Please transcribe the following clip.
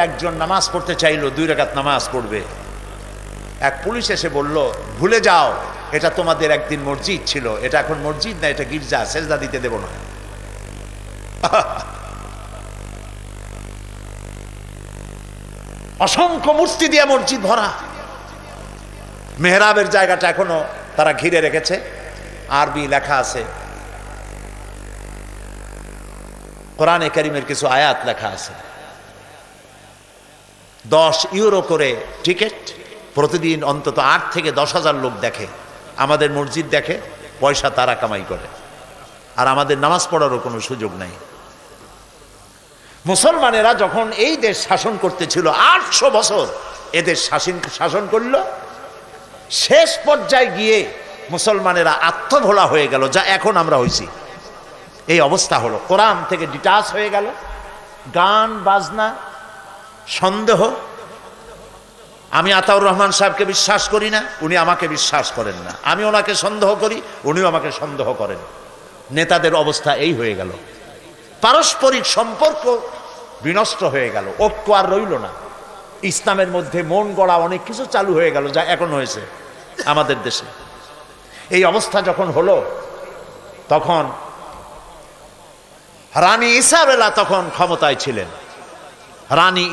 একজন নামাজ পড়তে চাইলো, 2 রাকাত নামাজ পড়বে। এক পুলিশ এসে বলল, ভুলে যাও, এটা তোমাদের একদিন মসজিদ ছিল, এটা এখন মসজিদ না, এটা গির্জা, সেজদা দিতে দেব না। অসংখ্য মূর্তি দিয়ে মসজিদ ভরা, মেহরাবের জায়গাটা এখনো তারা ঘিরে রেখেছে, আরবি লেখা আছে, কোরআনে কারীমের কিছু আয়াত লেখা আছে। 10 ইউরো করে টিকিট, প্রতিদিন অন্তত 8 থেকে 10,000 লোক দেখে, আমাদের মসজিদ দেখে, পয়সা তারা কামাই করে, আর আমাদের নামাজ পড়ারও কোনো সুযোগ নাই। মুসলমানেরা যখন এই দেশ শাসন করতেছিল 800 বছর এদের শাসন করল, শেষ পর্যায়ে গিয়ে মুসলমানেরা আত্মভোলা হয়ে গেল, যা এখন আমরা হইছি। এই অবস্থা হলো, কোরআন থেকে ডিটাচ হয়ে গেল, গান বাজনা, সন্দেহ। আমি আতাউর রহমান সাহেবকে বিশ্বাস করি না, উনি আমাকে বিশ্বাস করেন না, আমি ওনাকে সন্দেহ করি, উনিও আমাকে সন্দেহ করেন। নেতাদের অবস্থা এই হয়ে গেল, পারস্পরিক সম্পর্ক বিনষ্ট হয়ে গেল, ঐক্য আর রইল না। ইসলামের মধ্যে মন গড়া অনেক কিছু চালু হয়ে গেল, যা এখন হয়েছে আমাদের দেশে। এই অবস্থা যখন হলো, তখন রানী ইসাবেলা তখন ক্ষমতায় ছিলেন। রানী